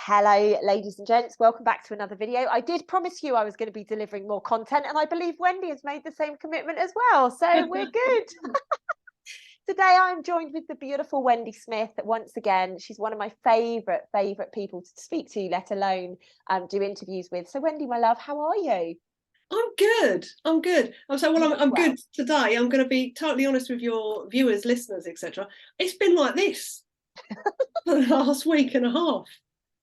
Hello, ladies and gents. Welcome back to another video. I did promise you I was going to be delivering more content, and I believe Wendy has made the same commitment as well. So we're good. Today I'm joined with the beautiful Wendy Smith. Once again, she's one of my favourite people to speak to, let alone do interviews with. So Wendy, my love, how are you? I'm good. I'm good. I'm good today. I'm going to be totally honest with your viewers, listeners, etc. It's been like this for the last week and a half.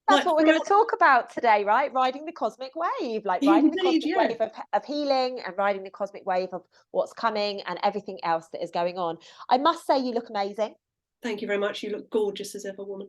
That's Like what we're going to talk about today, right? Riding the cosmic wave, like riding the indeed, cosmic yeah. wave of healing and riding the cosmic wave of what's coming and everything else that is going on. I must say you look amazing. Thank you very much. You look gorgeous as ever, woman.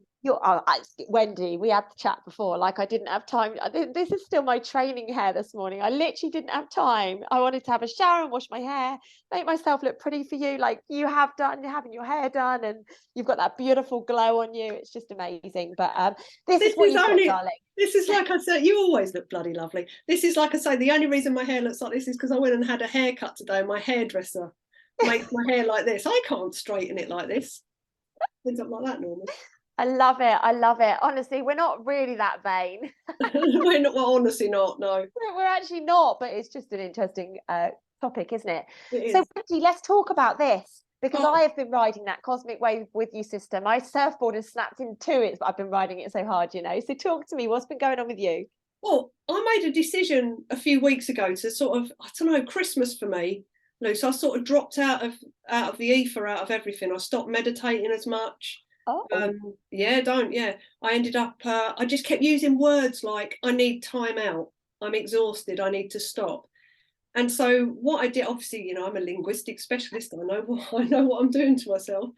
Wendy, we had the chat before. Like, I didn't have time. This is still my training hair this morning. I literally didn't have time. I wanted to have a shower and wash my hair, make myself look pretty for you, like you have done. You're having your hair done, and you've got that beautiful glow on you. It's just amazing. But this is what you've got, darling. This is like I said. You always look bloody lovely. This is like I say. The only reason my hair looks like this is because I went and had a haircut today. My hairdresser makes my hair like this. I can't straighten it like this. Ends up like that normally. I love it. I love it. Honestly, we're not really that vain. We're not. Well, honestly, not. No, we're actually not. But it's just an interesting topic, isn't it? it So, is. Wendy, let's talk about this because Oh, I have been riding that cosmic wave with you, sister. My surfboard has snapped in two. But I've been riding it so hard, you know. So, talk to me. What's been going on with you? well, I made a decision a few weeks ago to sort of, I don't know, Christmas for me, Lou. So I sort of dropped out of the ether, out of everything. I stopped meditating as much. Oh, Yeah. I ended up, I just kept using words like, I need time out. I'm exhausted. I need to stop. And so what I did, obviously, I'm a linguistic specialist. I know what I'm doing to myself,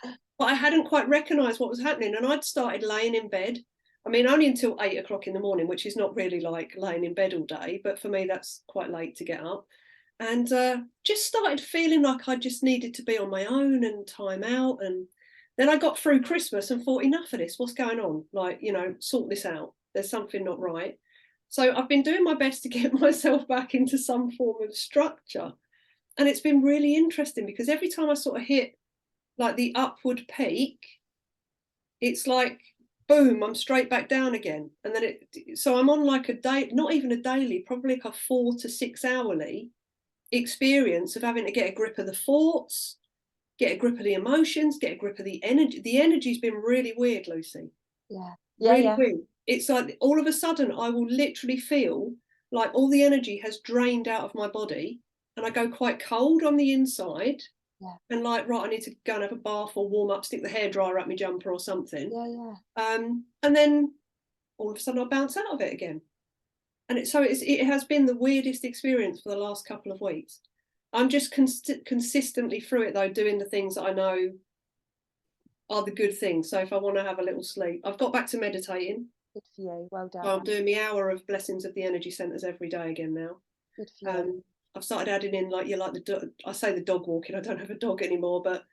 but I hadn't quite recognised what was happening. And I'd started laying in bed. I mean, only until 8 o'clock in the morning, which is not really like laying in bed all day, but for me, that's quite late to get up. And just started feeling like I just needed to be on my own and time out. And then I got through Christmas and thought, enough of this. What's going on? Like, sort this out. There's something not right. So I've been doing my best to get myself back into some form of structure. And it's been really interesting because every time I sort of hit like the upward peak, it's like boom, I'm straight back down again. And then so I'm on like a day, not even a daily, probably like a 4 to 6 hourly experience of having to get a grip of the thoughts, get a grip of the emotions, get a grip of the energy. The energy's been really weird, Lucy. yeah, yeah, Really yeah. weird. It's like all of a sudden I will literally feel like all the energy has drained out of my body and I go quite cold on the inside Yeah, and like, right, I need to go and have a bath or warm up, stick the hairdryer up my jumper or something. yeah. And then all of a sudden I bounce out of it again. And it has been the weirdest experience for the last couple of weeks. I'm just consistently through it though, doing the things that I know are the good things. So if I want to have a little sleep, I've got back to meditating. Good for you. Well So I'm done. doing my hour of blessings of the energy centers every day again now. Good for you. I've started adding in like I say the dog walking. I don't have a dog anymore, but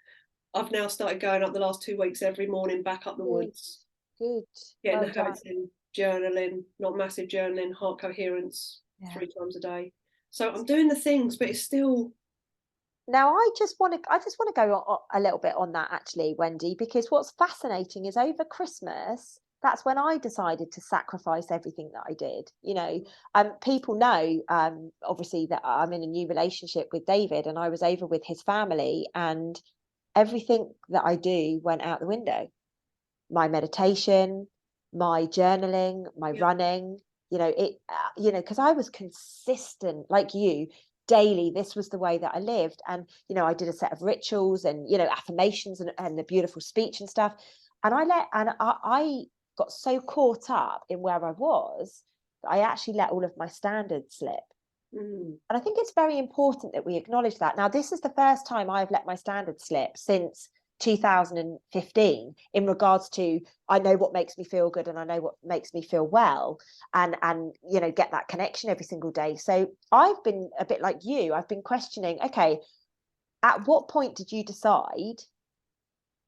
I've now started going up the last 2 weeks every morning back up the Good, woods, good. getting Well the done. habits in, journaling, not massive journaling, heart coherence Yeah. 3 times a day. So I'm doing the things, but it's still. Now, I just want to go a little bit on that actually, Wendy, because what's fascinating is over Christmas, that's when I decided to sacrifice everything that I did. People know, obviously, that I'm in a new relationship with David, and I was over with his family, and everything that I do went out the window. My meditation, my journaling, my Yeah. running, because I was consistent like you daily. This was the way that I lived. And, I did a set of rituals and, affirmations and the beautiful speech and stuff. And I got so caught up in where I was that I actually let all of my standards slip. Mm. And I think it's very important that we acknowledge that. Now, this is the first time I've let my standards slip since 2015 in regards to I know what makes me feel good and I know what makes me feel well and get that connection every single day. So I've been a bit like you. I've been questioning, okay, at what point did you decide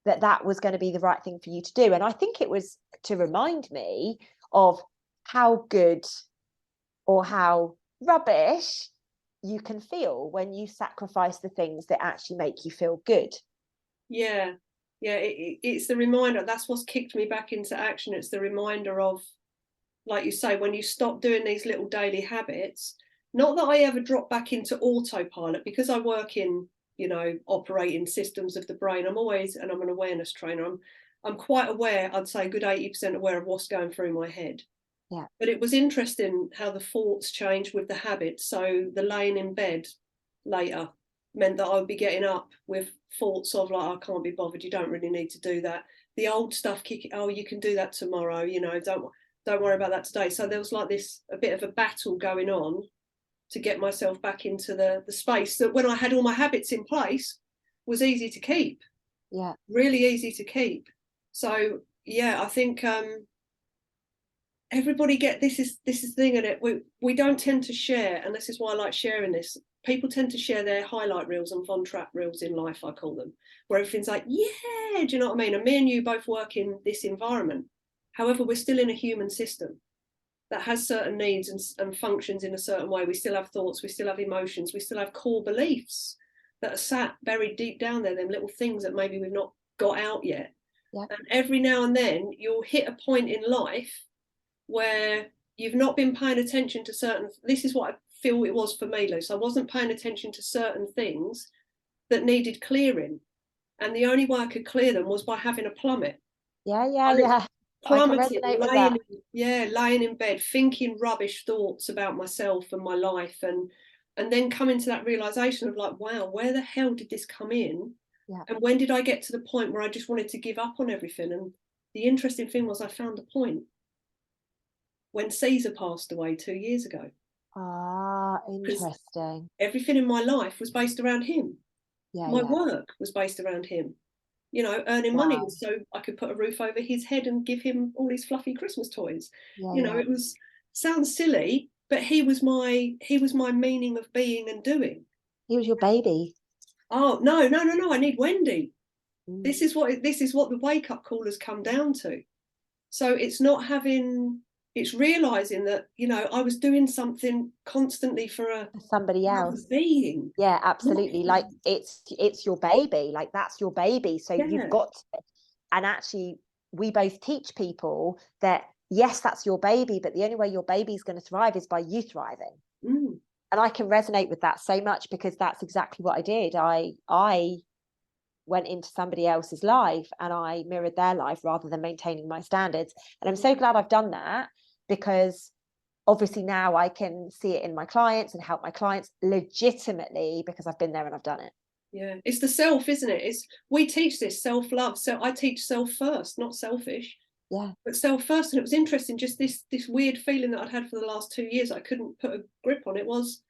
that that was going to be the right thing for you to do? And I think it was to remind me of how good or how rubbish you can feel when you sacrifice the things that actually make you feel good. Yeah. Yeah, it's the reminder. That's what's kicked me back into action. It's the reminder of, like you say, when you stop doing these little daily habits, not that I ever drop back into autopilot, because I work in, operating systems of the brain. I'm an awareness trainer. I'm quite aware, I'd say a good 80% aware of what's going through my head. Yeah. But it was interesting how the thoughts changed with the habits. So the laying in bed later meant that I would be getting up with thoughts of like, I can't be bothered, you don't really need to do that. The old stuff kicking, oh, you can do that tomorrow, don't worry about that today. So there was like this, a bit of a battle going on to get myself back into the space that, when I had all my habits in place, was easy to keep. Yeah. Really easy to keep. So yeah, I think everybody this is the thing, and we don't tend to share, and this is why I like sharing this. People tend to share their highlight reels and Von Trapp reels in life, I call them, where everything's like, yeah, do you know what I mean? And me and you both work in this environment. However, we're still in a human system that has certain needs and functions in a certain way. We still have thoughts, we still have emotions, we still have core beliefs that are sat buried deep down there, them little things that maybe we've not got out yet. Yeah. And every now and then you'll hit a point in life where you've not been paying attention to certain, this is what I feel it was for me, Luce. I wasn't paying attention to certain things that needed clearing. And the only way I could clear them was by having a plummet. Yeah. I can Plummeting, resonate with that. laying in bed, thinking rubbish thoughts about myself and my life, and then coming to that realization of like, wow, where the hell did this come in? Yeah. And when did I get to the point where I just wanted to give up on everything? And the interesting thing was, I found a point when Caesar passed away 2 years ago. Ah, interesting. Everything in my life was based around him. Yeah. My work was based around him. Earning money so I could put a roof over his head and give him all these fluffy Christmas toys. It was, sounds silly, but he was my meaning of being and doing. He was your baby. Oh no, I need Wendy. This is what the wake up call has come down to. So it's realizing that I was doing something constantly for somebody else being. Yeah, absolutely. Like it's your baby, like that's your baby, so you've got to, and actually we both teach people that yes, that's your baby, but the only way your baby's going to thrive is by you thriving. And I can resonate with that so much, because that's exactly what I did. I went into somebody else's life and I mirrored their life rather than maintaining my standards. And I'm so glad I've done that, because obviously now I can see it in my clients and help my clients legitimately, because I've been there and I've done it. Yeah, it's the self, isn't it? We teach this self-love. So I teach self first, not selfish. Yeah. But self first. And it was interesting, just this weird feeling that I'd had for the last 2 years, I couldn't put a grip on. It was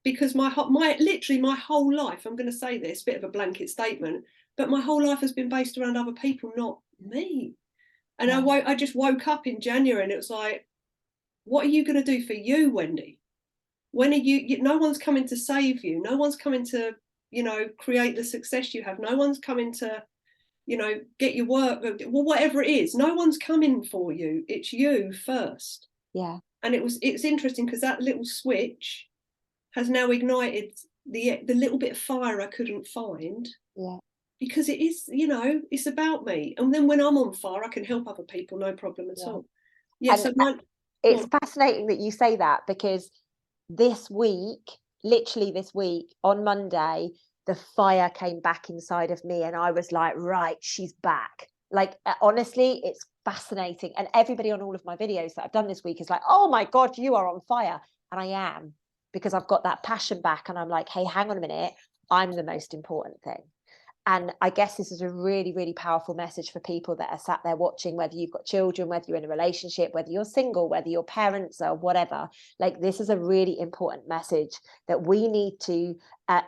because literally my whole life, I'm going to say this, bit of a blanket statement, but my whole life has been based around other people, not me. And I just woke up in January and it was like, what are you going to do for you, Wendy? When are you, no one's coming to save you. No one's coming to, create the success you have. No one's coming to, get your work, well, whatever it is, no one's coming for you. It's you first. Yeah. And it's interesting because that little switch has now ignited the little bit of fire I couldn't find. Yeah. Because it is, it's about me. And then when I'm on fire, I can help other people, no problem at all. Yeah. So it's fascinating that you say that, because literally this week on Monday, the fire came back inside of me and I was like, right, she's back. Like, honestly, it's fascinating. And everybody on all of my videos that I've done this week is like, oh my God, you are on fire. And I am, because I've got that passion back and I'm like, hey, hang on a minute, I'm the most important thing. And I guess this is a really, really powerful message for people that are sat there watching, whether you've got children, whether you're in a relationship, whether you're single, whether your parents or whatever. Like, this is a really important message that we need to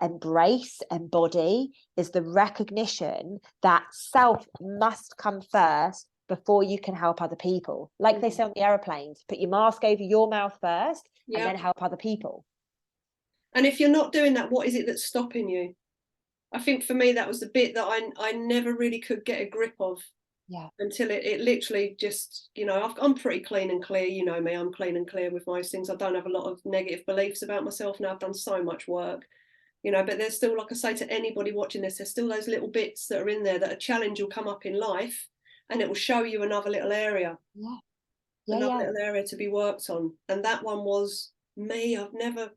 embrace, embody, is the recognition that self must come first before you can help other people. Like they say on the aeroplanes, put your mask over your mouth first and then help other people. And if you're not doing that, what is it that's stopping you? I think for me, that was the bit that I never really could get a grip of. Yeah. Until it literally just, I'm pretty clean and clear. You know me, I'm clean and clear with most things. I don't have a lot of negative beliefs about myself now. I've done so much work. you know, but there's still, like I say to anybody watching this, there's still those little bits that are in there that a challenge will come up in life, and it will show you another little area, another little area to be worked on. And that one was me. I've never,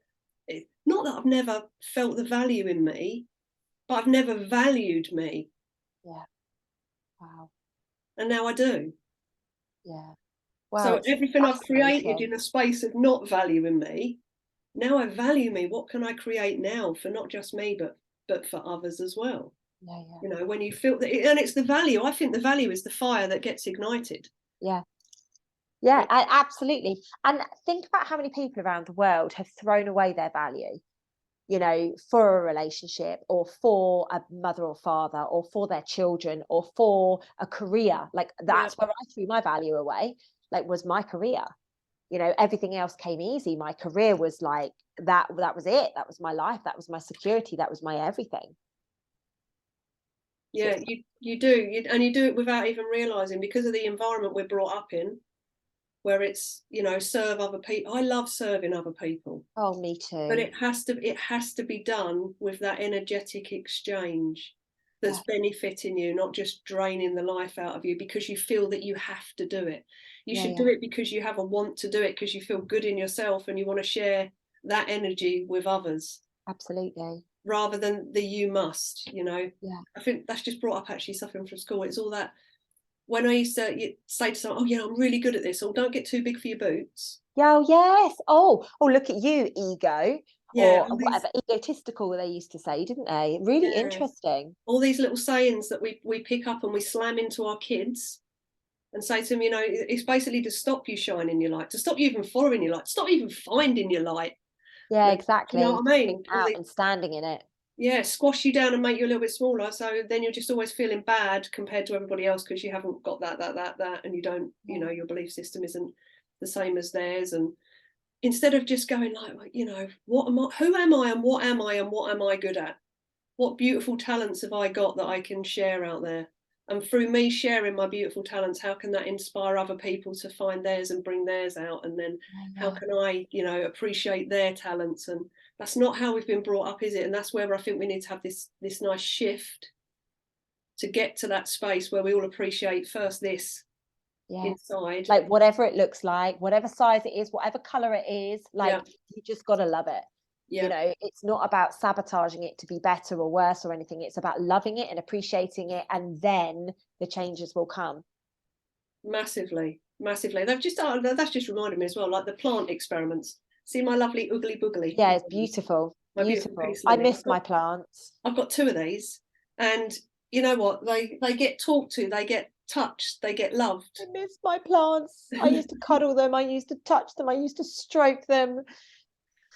not that I've never felt the value in me, but I've never valued me. Yeah. Wow. And now I do. Yeah. So everything I've created fascinating. in a space of not valuing me, now I value me. What can I create now for not just me, but for others as well? Yeah, yeah. You know, when you feel that, and it's the value. I think the value is the fire that gets ignited. Yeah. Yeah, absolutely. And think about how many people around the world have thrown away their value, you know, for a relationship, or for a mother or father, or for their children, or for a career. Like, that's where I threw my value away, like, was my career. You know, everything else came easy. My career was like that was it. That was my life. That was my security. That was my everything. Yeah, you do. And you do it without even realizing, because of the environment we're brought up in, where it's, you know, serve other people. I love serving other people. Oh, me too. But it has to be done with that energetic exchange that's benefiting you, not just draining the life out of you because you feel that you have to do it. You should do it because you have a want to do it, because you feel good in yourself and you want to share that energy with others. Absolutely. Rather than the you must, you know. Yeah. I think that's just brought up actually suffering from school. It's all that, when I used to say to someone, oh yeah, I'm really good at this, or don't get too big for your boots. Oh, yes. Oh, look at you, ego. Yeah, Or whatever, egotistical, they used to say, didn't they? Really interesting. All these little sayings that we pick up and we slam into our kids and say to them, you know, it's basically to stop you shining your light, to stop you even following your light, stop even finding your light. Yeah, exactly. You know what I mean? Out and standing in it. Yeah, squash you down and make you a little bit smaller. So then you're just always feeling bad compared to everybody else because you haven't got that, and you don't, you know, your belief system isn't the same as theirs. And instead of just going like, you know, what am I, who am I, and what am I, and what am I good at? What beautiful talents have I got that I can share out there? And through me sharing my beautiful talents, how can that inspire other people to find theirs and bring theirs out? And then how can I, you know, appreciate their talents? And that's not how we've been brought up, is it? And that's where I think we need to have this nice shift to get to that space where we all appreciate first this inside. Like, whatever it looks like, whatever size it is, whatever color it is, like, you just got to love it. You know, it's not about sabotaging it to be better or worse or anything. It's about loving it and appreciating it, and then the changes will come. Massively. That's just reminded me as well, like the plant experiments. See my lovely oogly boogly. Yeah, it's beautiful. Beautiful. I miss my plants. I've got 2 of these, and you know what? They get talked to, they get touched, they get loved. I miss my plants. I used to cuddle them. I used to touch them. I used to stroke them.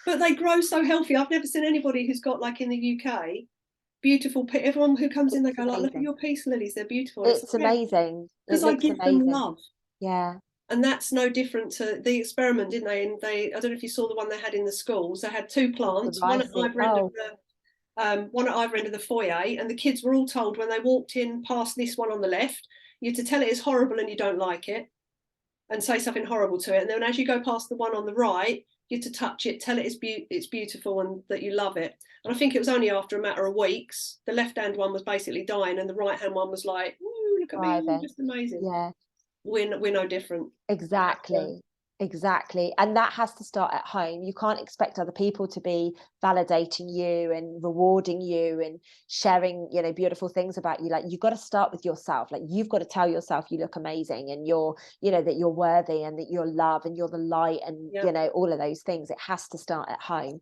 But they grow so healthy. I've never seen anybody who's got, like in the UK, beautiful. Everyone who comes in, they go like, "Look at your peace lilies, they're beautiful." It's amazing because I give them love. Yeah. And that's no different to the experiment, didn't they? And I don't know if you saw the one they had in the schools. They had 2 plants, one at either end of the foyer, and the kids were all told when they walked in past this one on the left, you had to tell it it's horrible and you don't like it, and say something horrible to it. And then as you go past the one on the right, you to touch it, tell it it's beautiful and that you love it. And I think it was only after a matter of weeks, the left-hand one was basically dying and the right-hand one was like, "Ooh, look at me, I'm just amazing." Yeah. We're no different. Exactly. And that has to start at home. You can't expect other people to be validating you and rewarding you and sharing, you know, beautiful things about you. Like, you've got to start with yourself. Like, you've got to tell yourself you look amazing, and you're, you know, that you're worthy, and that you're love, and you're the light, and you know, all of those things. It has to start at home.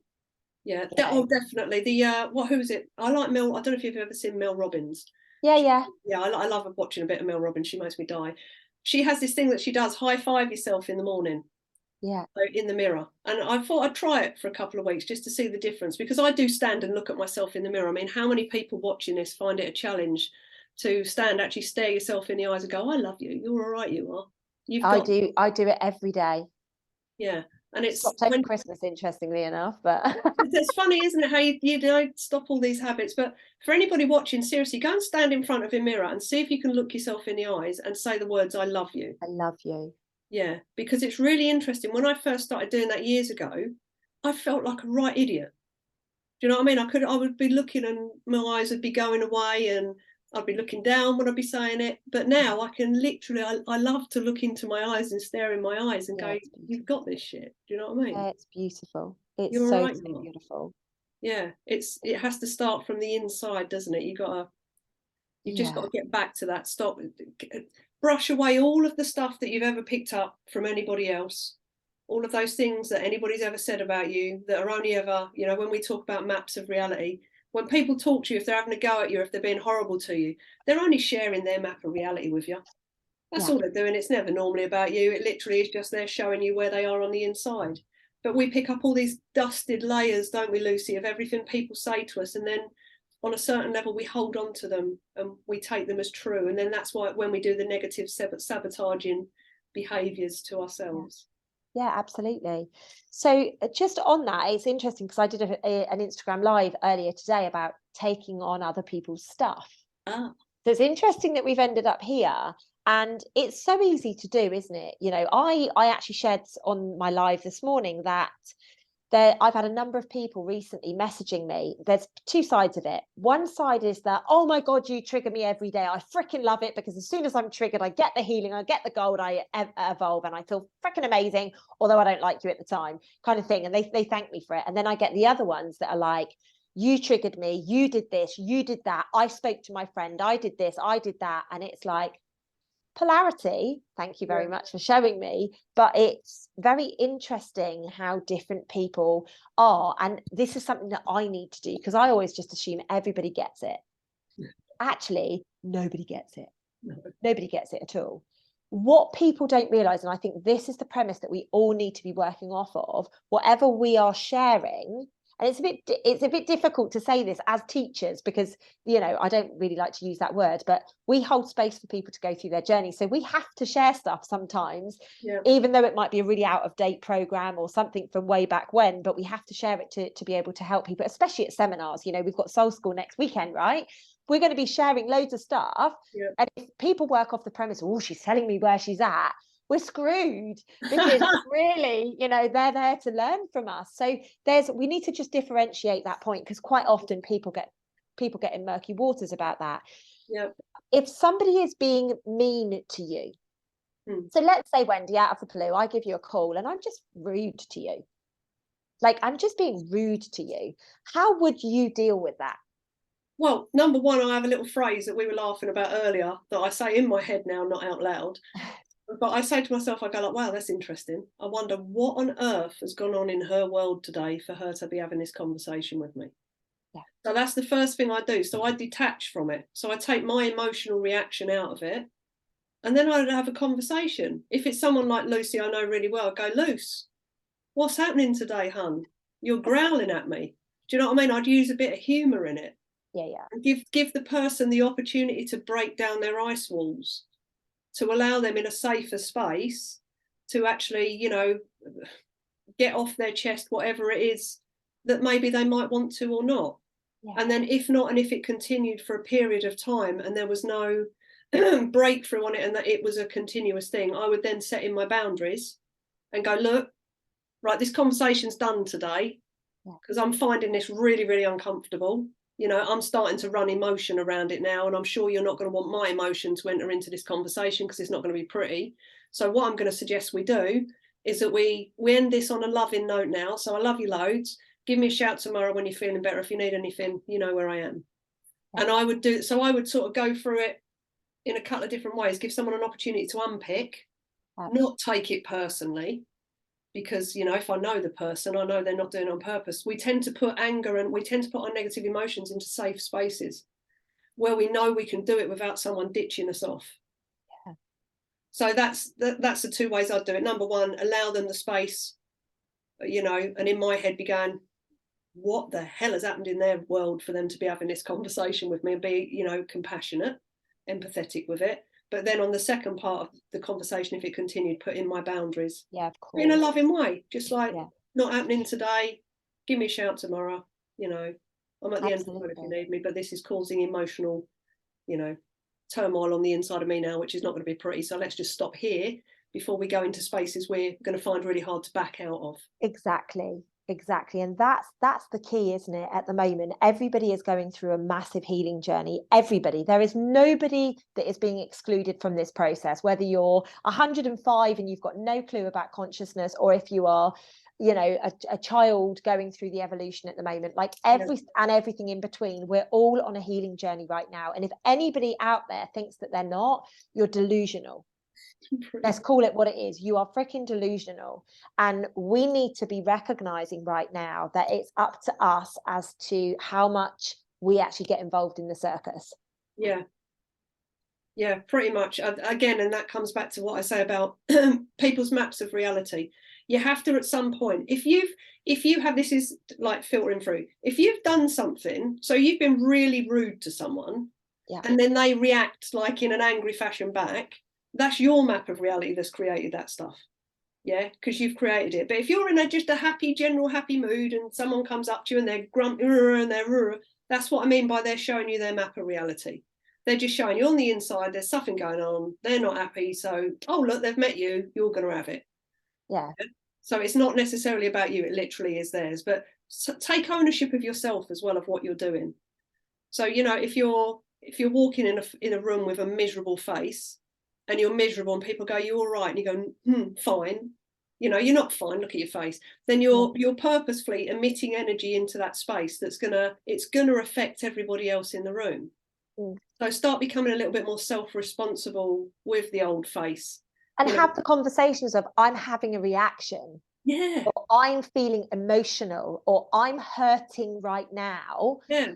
Yeah. Oh, definitely. Who is it? I like Mel. I don't know if you've ever seen Mel Robbins. Yeah. I love watching a bit of Mel Robbins. She makes me die. She has this thing that she does, high five yourself in the morning. Yeah. So in the mirror. And I thought I'd try it for a couple of weeks just to see the difference, because I do stand and look at myself in the mirror. I mean, how many people watching this find it a challenge to actually stare yourself in the eyes and go, "I love you. You're all right. You are." I do it every day. Yeah. And it's stopped over Christmas, interestingly enough, but it's funny, isn't it, how you don't stop all these habits. But for anybody watching, seriously, go and stand in front of a mirror and see if you can look yourself in the eyes and say the words, "I love you." I love you. Yeah, because it's really interesting. When I first started doing that years ago, I felt like a right idiot. Do you know what I mean? I would be looking and my eyes would be going away and I'd be looking down when I'd be saying it. But now I can literally, I love to look into my eyes and stare in my eyes and Yeah, go, it's beautiful. you've got this shit. Do you know what I mean? Yeah, it's beautiful. It's You're so, all right, so Mark. beautiful. Yeah, it has to start from the inside, doesn't it? You've just got to get back to that. Stop, brush away all of the stuff that you've ever picked up from anybody else. All of those things that anybody's ever said about you that are only ever, you know, when we talk about maps of reality, when people talk to you, if they're having a go at you, if they're being horrible to you, they're only sharing their map of reality with you. That's all they're doing. It's never normally about you. It literally is just they're showing you where they are on the inside. But we pick up all these dusted layers, don't we, Lucy, of everything people say to us. And then on a certain level, we hold on to them and we take them as true. And then that's why when we do the negative sabotaging behaviours to ourselves. Yeah, absolutely. So just on that, it's interesting because I did an Instagram live earlier today about taking on other people's stuff. Ah. So it's interesting that we've ended up here, and it's so easy to do, isn't it? You know, I actually shared on my live this morning that I've had a number of people recently messaging me. There's two sides of it. One side is that, oh my God, you trigger me every day. I freaking love it because as soon as I'm triggered, I get the healing, I get the gold, I evolve, and I feel freaking amazing, although I don't like you at the time, kind of thing. And they thank me for it. And then I get the other ones that are like, you triggered me, you did this, you did that. I spoke to my friend, I did this, I did that. And it's like, polarity, thank you very much for showing me, but it's very interesting how different people are, and this is something that I need to do because I always just assume everybody gets it. Actually, nobody gets it. Nobody gets it at all. What people don't realize, and I think this is the premise that we all need to be working off of, whatever we are sharing, and it's a bit difficult to say this as teachers because, you know, I don't really like to use that word, but we hold space for people to go through their journey. So we have to share stuff sometimes, even though it might be a really out of date program or something from way back when, but we have to share it to be able to help people, especially at seminars. You know, we've got Soul School next weekend, right? We're going to be sharing loads of stuff. And if people work off the premise, oh, she's telling me where she's at, we're screwed because really, you know, they're there to learn from us. So we need to just differentiate that point because quite often people get in murky waters about that. If somebody is being mean to you, so let's say, Wendy, out of the blue, I give you a call and I'm just rude to you. Like, I'm just being rude to you. How would you deal with that? Well, number one, I have a little phrase that we were laughing about earlier that I say in my head now, not out loud. But I say to myself, I go like, wow, that's interesting. I wonder what on earth has gone on in her world today for her to be having this conversation with me. So that's the first thing I do. So I detach from it. So I take my emotional reaction out of it. And then I'd have a conversation. If it's someone like Lucy I know really well, I'd go, Luce, what's happening today, hun? You're growling at me. Do you know what I mean? I'd use a bit of humour in it. And give the person the opportunity to break down their ice walls, to allow them in a safer space to actually, you know, get off their chest whatever it is that maybe they might want to or not. And then if not, and if it continued for a period of time and there was no breakthrough on it and that it was a continuous thing, I would then set in my boundaries and go, look, right, this conversation's done today because I'm finding this really, really uncomfortable. You know, I'm starting to run emotion around it now, and I'm sure you're not going to want my emotion to enter into this conversation because it's not going to be pretty. So what I'm going to suggest we do is that we end this on a loving note now. So I love you loads. Give me a shout tomorrow when you're feeling better. If you need anything, you know where I am. And I would sort of go through it in a couple of different ways. Give someone an opportunity to unpick, not take it personally. Because, you know, if I know the person, I know they're not doing it on purpose. We tend to put anger and we tend to put our negative emotions into safe spaces where we know we can do it without someone ditching us off. So that's the two ways I'd do it. Number one, allow them the space, you know, and in my head be going, what the hell has happened in their world for them to be having this conversation with me, and be, you know, compassionate, empathetic with it. But then on the second part of the conversation, if it continued, put in my boundaries. Of course. In a loving way, just like, not happening today, give me a shout tomorrow, you know, I'm at the end of the road if you need me, but this is causing emotional, you know, turmoil on the inside of me now, which is not going to be pretty. So let's just stop here before we go into spaces we're going to find really hard to back out of. Exactly. Exactly. And that's the key, isn't it? At the moment, everybody is going through a massive healing journey. Everybody. There is nobody that is being excluded from this process, whether you're 105 and you've got no clue about consciousness, or if you are, you know, a child going through the evolution at the moment, like everything in between. We're all on a healing journey right now. And if anybody out there thinks that they're not, you're delusional. Let's call it what it is. You are freaking delusional. And we need to be recognizing right now that it's up to us as to how much we actually get involved in the circus. Yeah. Yeah, pretty much. Again, and that comes back to what I say about people's maps of reality. You have to, at some point, if you have, this is like filtering through, if you've done something, so you've been really rude to someone, and then they react like in an angry fashion back, that's your map of reality that's created that stuff. Yeah, because you've created it. But if you're in just a happy, general happy mood, and someone comes up to you and they're grumpy and they're, that's what I mean by they're showing you their map of reality. They're just showing you on the inside, there's something going on. They're not happy. So, oh, look, they've met you. You're going to have it. Yeah. So it's not necessarily about you. It literally is theirs. But take ownership of yourself as well, of what you're doing. So, you know, if you're walking in a room with a miserable face and you're miserable and people go, you all right? And you go, fine. You know, you're not fine. Look at your face. Then you're purposefully emitting energy into that space it's gonna affect everybody else in the room. So start becoming a little bit more self-responsible with the old face. And have the conversations of, I'm having a reaction. Yeah. Or I'm feeling emotional, or I'm hurting right now. Yeah.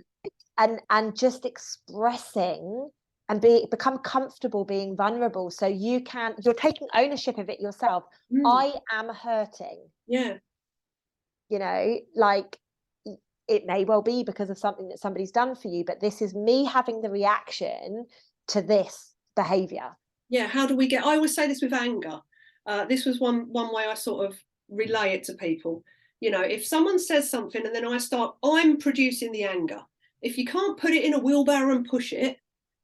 And just expressing and become comfortable being vulnerable. So you're taking ownership of it yourself. I am hurting. Yeah. You know, like, it may well be because of something that somebody's done for you, but this is me having the reaction to this behavior. Yeah. How do we get, I always say this with anger. This was one way I sort of relay it to people. You know, if someone says something and then I'm producing the anger. If you can't put it in a wheelbarrow and push it,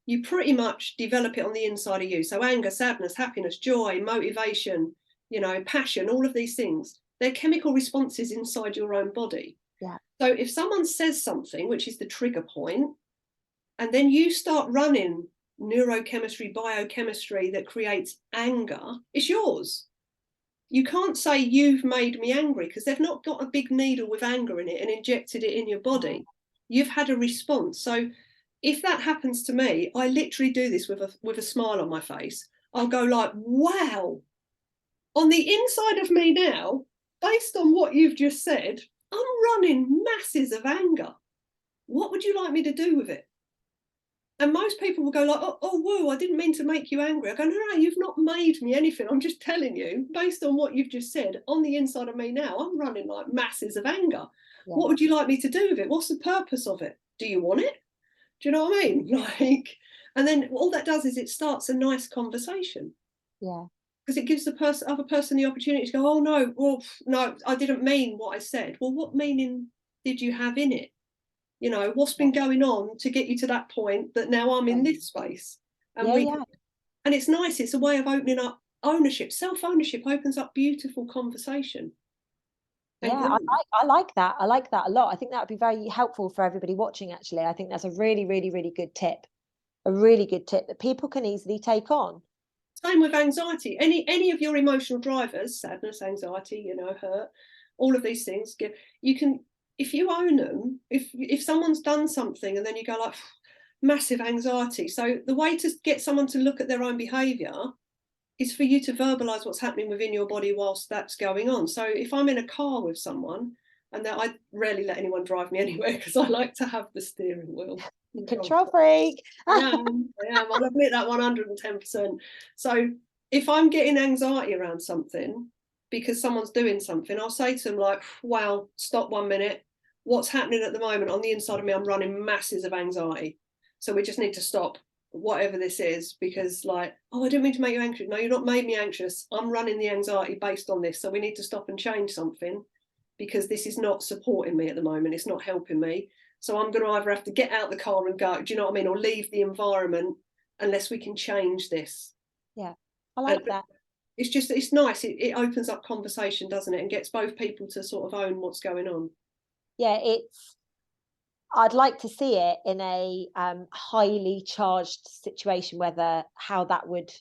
you pretty much develop it on the inside of you. So anger, sadness, happiness, joy, motivation, you know, passion, all of these things, they're chemical responses inside your own body. Yeah. So if someone says something, which is the trigger point, and then you start running neurochemistry, biochemistry that creates anger, it's yours. You can't say you've made me angry, because they've not got a big needle with anger in it and injected it in your body. You've had a response. So if that happens to me, I literally do this with a smile on my face. I'll go like, wow, on the inside of me now, based on what you've just said, I'm running masses of anger. What would you like me to do with it? And most people will go like, oh, whoa, I didn't mean to make you angry. I go, no, you've not made me anything. I'm just telling you, based on what you've just said, on the inside of me now, I'm running like masses of anger. Yeah. What would you like me to do with it? What's the purpose of it? Do you want it? Do you know what I mean? Like, and then all that does is it starts a nice conversation. Yeah. Because it gives the other person the opportunity to go, oh, no, well, no, I didn't mean what I said. Well, what meaning did you have in it? You know, what's been going on to get you to that point that now I'm in this space? And and it's nice. It's a way of opening up ownership. Self-ownership opens up beautiful conversation. Yeah, I like that. I like that a lot. I think that would be very helpful for everybody watching, actually. I think that's a really, really, really good tip. A really good tip that people can easily take on. Same with anxiety. Any of your emotional drivers, sadness, anxiety, you know, hurt, all of these things, you can, if you own them, if someone's done something and then you go like, massive anxiety. So the way to get someone to look at their own behavior is for you to verbalize what's happening within your body whilst that's going on. So if I'm in a car with someone, and I rarely let anyone drive me anywhere because I like to have the steering wheel. Control freak. I am. I'll admit that 110%. So if I'm getting anxiety around something because someone's doing something, I'll say to them like, wow, stop 1 minute. What's happening at the moment on the inside of me? I'm running masses of anxiety. So we just need to stop whatever this is, because like, oh, I didn't mean to make you anxious. No, you're not made me anxious. I'm running the anxiety based on this. So we need to stop and change something, because this is not supporting me at the moment. It's not helping me. So I'm going to either have to get out the car and go, do you know what I mean? Or leave the environment unless we can change this. Yeah, I like that. it's just, it's nice. It opens up conversation, doesn't it? And gets both people to sort of own what's going on. Yeah, I'd like to see it in a highly charged situation, how that would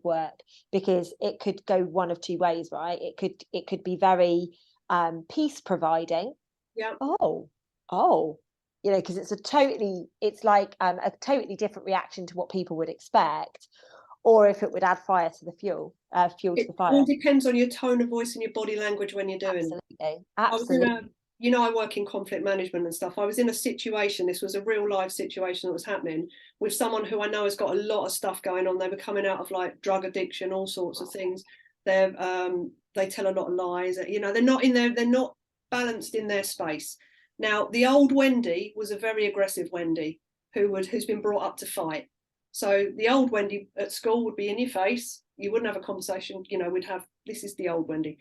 work, because it could go one of two ways, right? It could be very peace providing. Yeah. Oh, you know, because it's like a totally different reaction to what people would expect, or if it would add fire to the fuel to the fire. All depends on your tone of voice and your body language when you're doing it. Absolutely. I was in you know, I work in conflict management and stuff. I was in a situation, this was a real life situation that was happening with someone who I know has got a lot of stuff going on. They were coming out of like drug addiction, all sorts of things. They tell a lot of lies. You know, they're not balanced in their space. Now, the old Wendy was a very aggressive Wendy who's been brought up to fight. So the old Wendy at school would be in your face. You wouldn't have a conversation. You know, this is the old Wendy.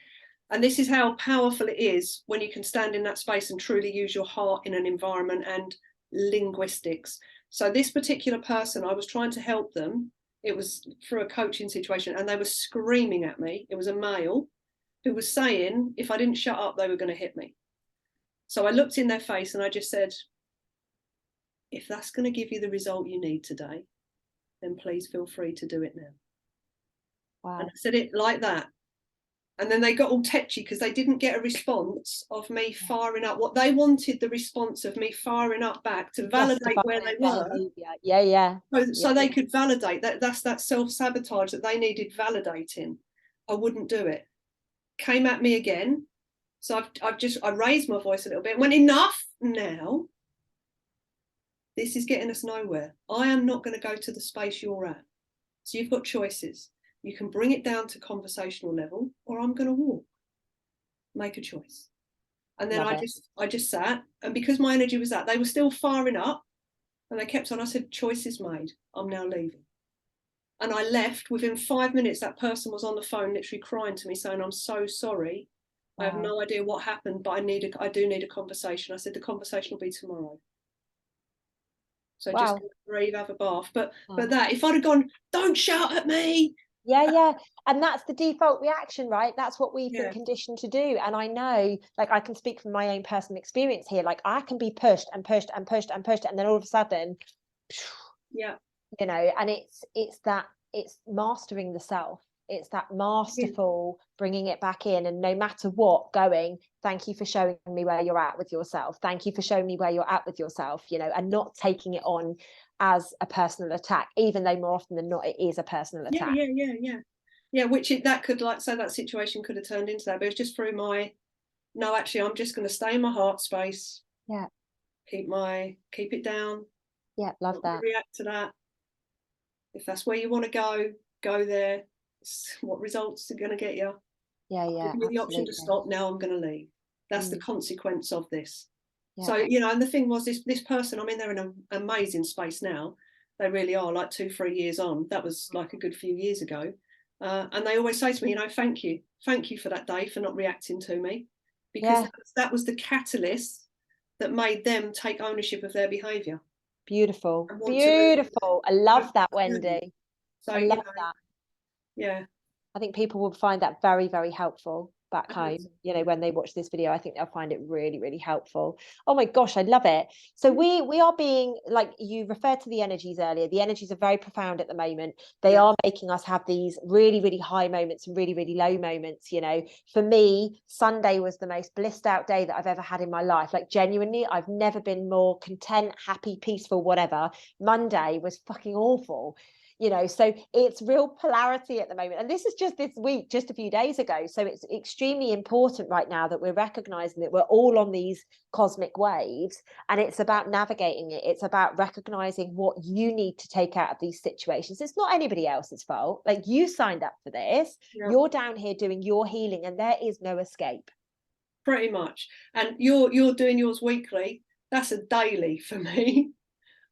And this is how powerful it is when you can stand in that space and truly use your heart in an environment and linguistics. So this particular person, I was trying to help them. It was through a coaching situation, and they were screaming at me. It was a male who was saying, if I didn't shut up, they were going to hit me. So I looked in their face and I just said, if that's going to give you the result you need today, then please feel free to do it now. Wow. And I said it like that. And then they got all tetchy because they didn't get a response of me firing up. What they wanted, the response of me firing up back to validate where they were. Yeah. So they could validate that. That's that self-sabotage that they needed validating. I wouldn't do it. Came at me again. So I raised my voice a little bit. Went, enough now. This is getting us nowhere. I am not going to go to the space you're at. So you've got choices. You can bring it down to conversational level, or I'm going to walk. Make a choice. And then I just sat, and because my energy was that, they were still firing up, and they kept on. I said, choice is made. I'm now leaving. And I left. Within 5 minutes, that person was on the phone, literally crying to me, saying, I'm so sorry. Wow. I have no idea what happened, but I do need a conversation. I said, the conversation will be tomorrow. So just breathe, have a bath. But that, if I'd have gone, don't shout at me. Yeah. And that's the default reaction, right? That's what we've been conditioned to do. And I know, like, I can speak from my own personal experience here. Like, I can be pushed and pushed and pushed and pushed. And then all of a sudden, you know, and it's mastering the self. It's that masterful bringing it back in, and no matter what, going, thank you for showing me where you're at with yourself. Thank you for showing me where you're at with yourself, you know, and not taking it on as a personal attack, even though more often than not it is a personal attack. Yeah, which that could, like, so that situation could have turned into that, but it's just through no, actually, I'm just going to stay in my heart space. Yeah. Keep it down. Yeah, love that. React to that. If that's where you want to go there. It's what results are going to get you. Yeah. Give me the option to stop. Now I'm going to leave. That's the consequence of this. Yeah. So, you know, and the thing was, this person, I mean, they're in an amazing space now. They really are, like 2-3 years on. That was like a good few years ago. And they always say to me, you know, thank you for that day, for not reacting to me, because that was the catalyst that made them take ownership of their behaviour. Beautiful. I love that, Wendy. So I love that. Yeah. I think people will find that very, very helpful back home, you know, when they watch this video. I think they'll find it really, really helpful. Oh my gosh, I love it. So we are being, like, you referred to the energies earlier. The energies are very profound at the moment. They are making us have these really, really high moments and really, really low moments. You know, for me, Sunday was the most blissed out day that I've ever had in my life. Like, genuinely, I've never been more content, happy, peaceful, whatever. Monday was fucking awful. You know, so it's real polarity at the moment. And this is just this week, just a few days ago. So it's extremely important right now that we're recognizing that we're all on these cosmic waves, and it's about navigating it. It's about recognizing what you need to take out of these situations. It's not anybody else's fault. Like, you signed up for this. You're down here doing your healing, and there is no escape. Pretty much. And you're doing yours weekly. That's a daily for me.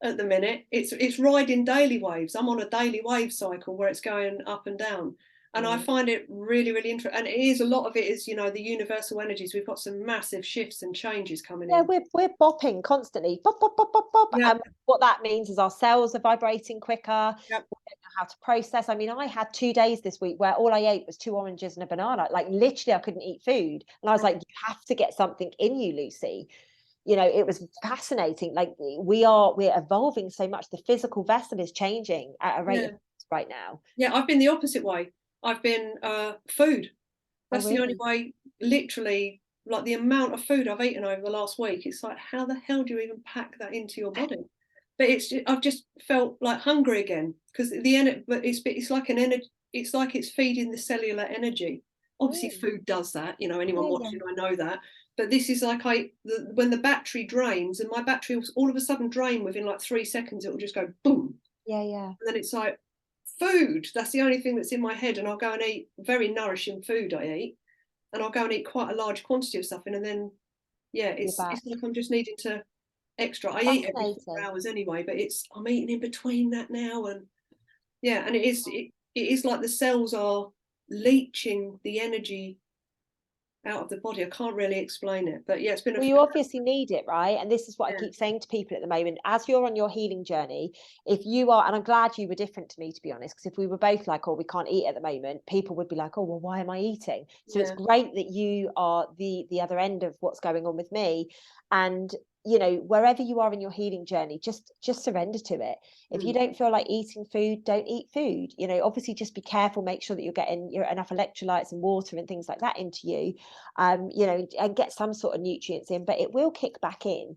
At the minute, it's riding daily waves. I'm on a daily wave cycle where it's going up and down, and I find it really, really interesting. And it is, a lot of it is, you know, the universal energies. We've got some massive shifts and changes coming in. Yeah, we're bopping constantly, bop, bop, bop, bop, bop. And what that means is our cells are vibrating quicker. We're how to process. I mean, I had 2 days this week where all I ate was 2 oranges and a banana. Like literally I couldn't eat food. And I was like, you have to get something in you, Lucy. It was fascinating. Like we're evolving so much. The physical vessel is changing at a rate of right now. Yeah, I've been the opposite way. I've been food. That's really? the only way, literally, like the amount of food I've eaten over the last week. It's like, how the hell do you even pack that into your body? But I've just felt like hungry again, because but it's like an energy. It's like it's feeding the cellular energy. Obviously, food does that. Anyone watching, I know that. But this is like when the battery drains, and my battery will all of a sudden drain within like 3 seconds. It will just go boom. Yeah. And then it's like food. That's the only thing that's in my head, and I'll go and eat very nourishing food. I eat, and I'll go and eat quite a large quantity of something, and then it's like I'm just needing to extra. I eat every 4 hours anyway, but I'm eating in between that now, and and it is like the cells are leaching the energy out of the body. I can't really explain it, but it's been well, you obviously need it, right? And this is what I keep saying to people at the moment, as you're on your healing journey, if you are, and I'm glad you were different to me, to be honest, because if we were both like, oh, we can't eat at the moment, people would be like, oh, well, why am I eating? So it's great that you are the other end of what's going on with me. And wherever you are in your healing journey, just surrender to it. If you don't feel like eating food, don't eat food. Obviously just be careful, make sure that you're getting enough electrolytes and water and things like that into you, and get some sort of nutrients in, but it will kick back in.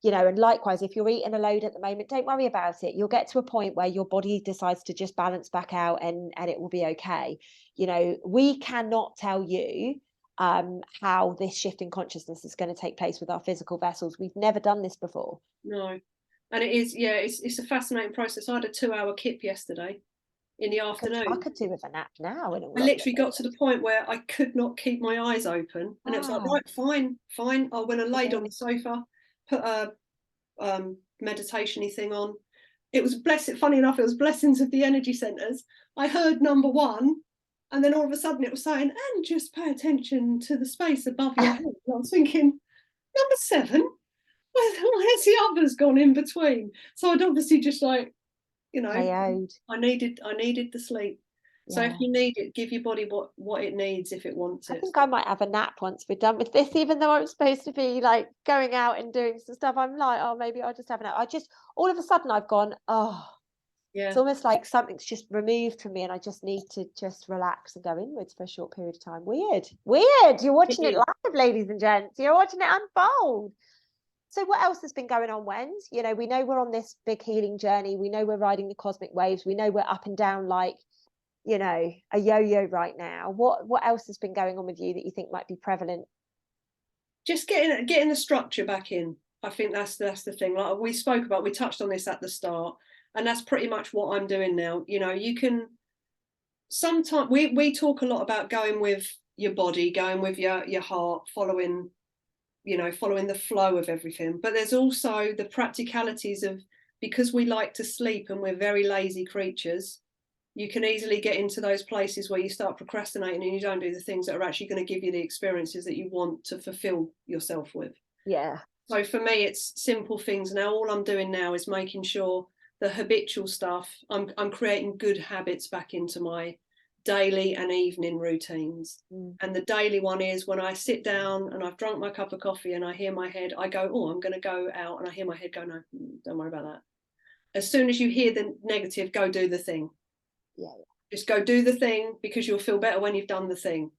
And likewise, if you're eating a load at the moment, don't worry about it. You'll get to a point where your body decides to just balance back out, and it will be okay. We cannot tell you how this shift in consciousness is going to take place with our physical vessels. We've never done this before. No. And it is, it's a fascinating process. I had a 2-hour kip yesterday in the afternoon. I could do with a nap now. I literally got to the point where I could not keep my eyes open, and it was like, right, fine. I went and laid on the sofa, put a meditation-y thing on. It was funny enough, it was Blessings of the Energy Centers. I heard number 1, and then all of a sudden it was saying, and just pay attention to the space above your head. And I was thinking, number 7? Where's the others gone in between? So I'd obviously just I needed the sleep. So if you need it, give your body what it needs if it wants it. I think I might have a nap once we're done with this, even though I'm supposed to be like going out and doing some stuff. I'm like, oh, maybe I'll just have a nap. All of a sudden I've gone, it's almost like something's just removed from me, and I just need to just relax and go inwards for a short period of time. Weird. You're watching it live, ladies and gents. You're watching it unfold. So what else has been going on, Wens? We know we're on this big healing journey. We know we're riding the cosmic waves. We know we're up and down like, a yo-yo right now. What else has been going on with you that you think might be prevalent? Just getting the structure back in. I think that's the thing. Like we touched on this at the start, and that's pretty much what I'm doing now. You can sometimes we talk a lot about going with your body, going with your heart, following the flow of everything. But there's also the practicalities of, because we like to sleep and we're very lazy creatures, you can easily get into those places where you start procrastinating and you don't do the things that are actually going to give you the experiences that you want to fulfill yourself with. Yeah. So for me, it's simple things now. All I'm doing now is making sure the habitual stuff, I'm creating good habits back into my daily and evening routines. And the daily one is when I sit down and I've drunk my cup of coffee and I hear my head, I go, oh, I'm going to go out, and I hear my head go, no, don't worry about that. As soon as you hear the negative, go do the thing. Just go do the thing, because you'll feel better when you've done the thing.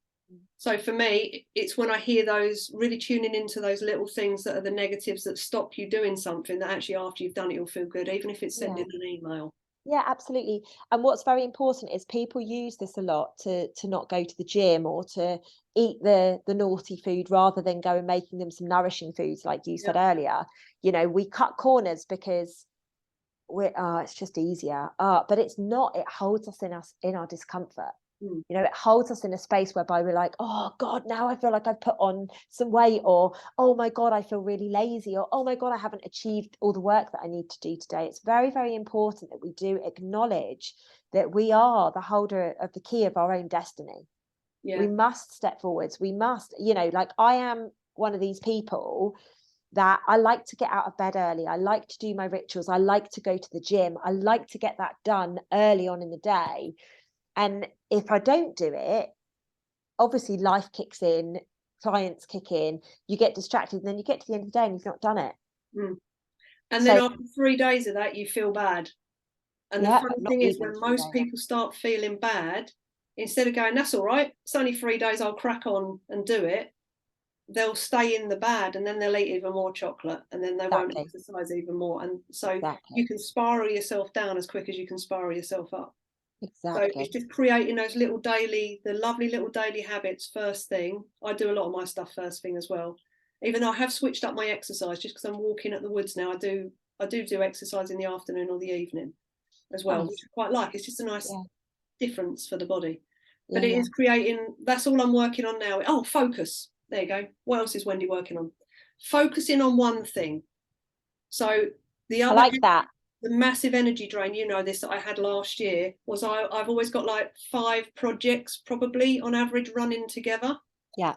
So for me, it's when I hear those, really tuning into those little things that are the negatives that stop you doing something, that actually after you've done it, you'll feel good, even if it's sending an email. Yeah, absolutely. And what's very important is people use this a lot to not go to the gym or to eat the naughty food rather than go and making them some nourishing foods, like you said earlier. We cut corners because it's just easier, but it's not. It holds us in our discomfort. It holds us in a space whereby we're like, oh God, now I feel like I've put on some weight, or oh my God, I feel really lazy, or oh my God, I haven't achieved all the work that I need to do today. It's very, very important that we do acknowledge that we are the holder of the key of our own destiny. We must step forwards. We must, like I am one of these people that I like to get out of bed early. I like to do my rituals. I like to go to the gym. I like to get that done early on in the day. And if I don't do it, obviously life kicks in, clients kick in, you get distracted, and then you get to the end of the day and you've not done it. And then after 3 days of that, you feel bad. And the funny thing is, when most people start feeling bad, instead of going, that's all right, it's only 3 days, I'll crack on and do it, they'll stay in the bad, and then they'll eat even more chocolate, and then they won't exercise even more. And so you can spiral yourself down as quick as you can spiral yourself up. So it's just creating those little daily, the lovely little daily habits first thing. I do a lot of my stuff first thing as well. Even though I have switched up my exercise just because I'm walking at the woods now, I do exercise in the afternoon or the evening as well, which I quite like. It's just a nice difference for the body. But it is creating, that's all I'm working on now. Oh, focus. There you go. What else is Wendy working on? Focusing on one thing. So the other, I like that. The massive energy drain, you know this, that I had last year was I've always got like 5 projects probably on average running together. Yeah.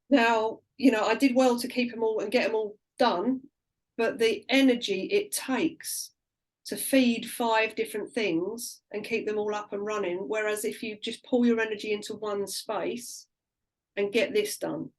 Now, you know, I did well to keep them all and get them all done, but the energy it takes to feed 5 different things and keep them all up and running, whereas if you just pull your energy into one space and get this done,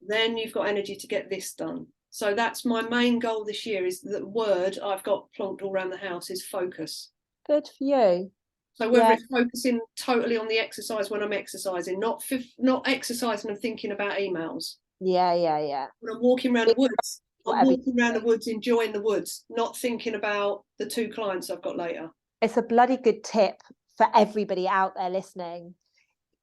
then you've got energy to get this done. So that's my main goal this year, is the word I've got plonked all around the house is focus. Good for you. So whether it's focusing totally on the exercise when I'm exercising, not exercising and thinking about emails. Yeah. When I'm walking around the woods, I'm walking around the woods, enjoying the woods, not thinking about the 2 clients I've got later. It's a bloody good tip for everybody out there listening.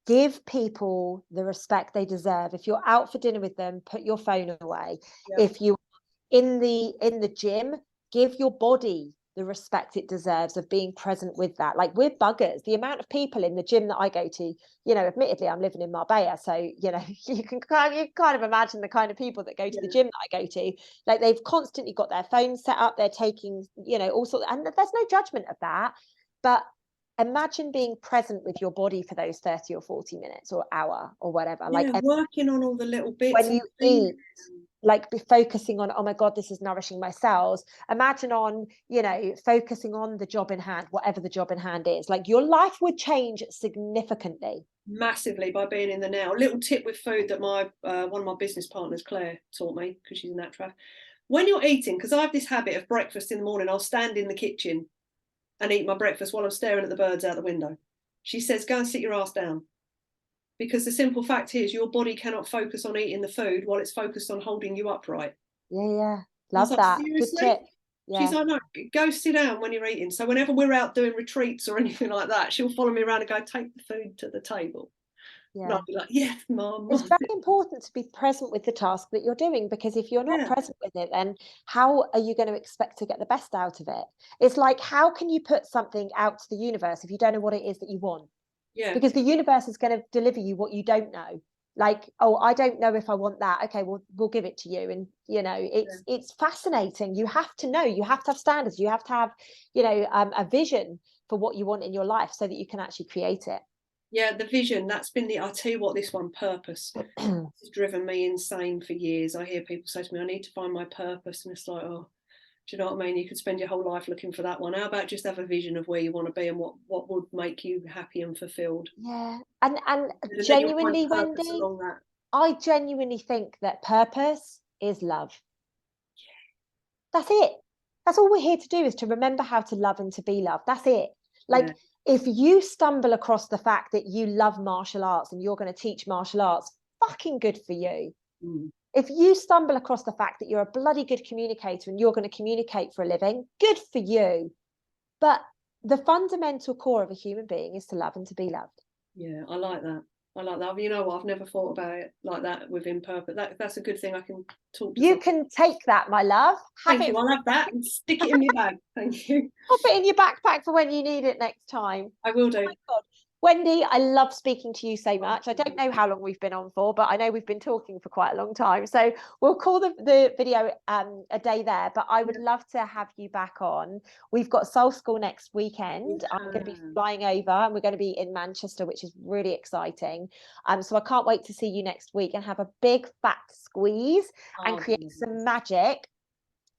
Give people the respect they deserve. If you're out for dinner with them, put your phone away. If you're in the gym, give your body the respect it deserves of being present with that. Like, we're buggers. The amount of people in the gym that I go to, you know, admittedly I'm living in Marbella, so you know, you kind of imagine the kind of people that go to the gym that I go to. Like, they've constantly got their phones set up, they're taking, you know, all sorts, and there's no judgment of that, but imagine being present with your body for those 30 or 40 minutes or hour or whatever. Like, working on all the little bits. When you eat, like, be focusing on, oh my God, this is nourishing my cells. Imagine on, you know, focusing on the job in hand, whatever the job in hand is. Like, your life would change significantly. Massively by being in the now. A little tip with food that my one of my business partners, Claire, taught me, because she's a naturopath. When you're eating, because I have this habit of breakfast in the morning, I'll stand in the kitchen and eat my breakfast while I'm staring at the birds out the window. She says, go and sit your ass down. Because the simple fact is, your body cannot focus on eating the food while it's focused on holding you upright. Yeah. Love that. Good tip. Yeah. She's like, no, go sit down when you're eating. So whenever we're out doing retreats or anything like that, she'll follow me around and go, take the food to the table. And I'll be like, yes, Mum. It's very important to be present with the task that you're doing, because if you're not present with it, then how are you going to expect to get the best out of it? It's like, how can you put something out to the universe if you don't know what it is that you want? Because the universe is going to deliver you what you don't know. Like, oh, I don't know if I want that. Okay, we'll give it to you. And, you know, it's fascinating. You have to know, you have to have standards. You have to have, you know, a vision for what you want in your life so that you can actually create it. Yeah, the vision, that's been I'll tell you what, this one, purpose, has driven me insane for years. I hear people say to me, I need to find my purpose. And it's like, oh, do you know what I mean? You could spend your whole life looking for that one. How about just have a vision of where you want to be and what would make you happy and fulfilled? Yeah. And genuinely, Wendy, I genuinely think that purpose is love. That's it. That's all we're here to do, is to remember how to love and to be loved. That's it. Like, if you stumble across the fact that you love martial arts and you're going to teach martial arts, fucking good for you. If you stumble across the fact that you're a bloody good communicator and you're going to communicate for a living, good for you. But the fundamental core of a human being is to love and to be loved. Yeah, I like that. I like that. You know what? I've never thought about it like that within purpose. That's a good thing. I can talk to you can take that, my love. Thank you. I'll have that and stick it in your bag. Thank you. Pop it in your backpack for when you need it next time. I will do. Oh my God. Wendy, I love speaking to you so much. I don't know how long we've been on for, but I know we've been talking for quite a long time. So we'll call the video a day there, but I would love to have you back on. We've got Soul School next weekend. I'm going to be flying over and we're going to be in Manchester, which is really exciting. So I can't wait to see you next week and have a big fat squeeze and create some magic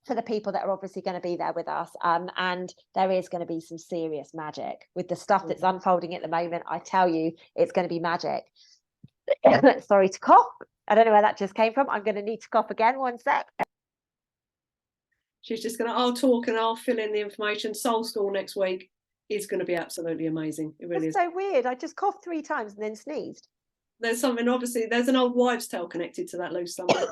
for the people that are obviously going to be there with us. And there is going to be some serious magic with the stuff that's unfolding at the moment. I tell you, it's going to be magic. Sorry to cough. I don't know where that just came from. I'm going to need to cough again. One sec. She's just going to, I'll talk and I'll fill in the information. Soul School next week is going to be absolutely amazing. It really is. So weird. I just coughed 3 times and then sneezed. There's something, obviously, there's an old wives' tale connected to that, Loose, somewhere.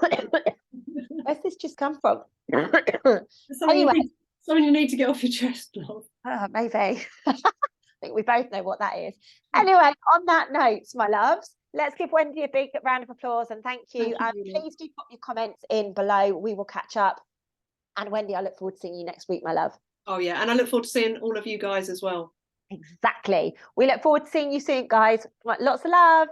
Where's this just come from? Anyway, something you need to get off your chest, love. Maybe. I think we both know what that is. Anyway, on that note, my loves, let's give Wendy a big round of applause and thank you. Please do put your comments in below. We will catch up. And Wendy, I look forward to seeing you next week, my love. Oh yeah, and I look forward to seeing all of you guys as well. Exactly. We look forward to seeing you soon, guys. Lots of love.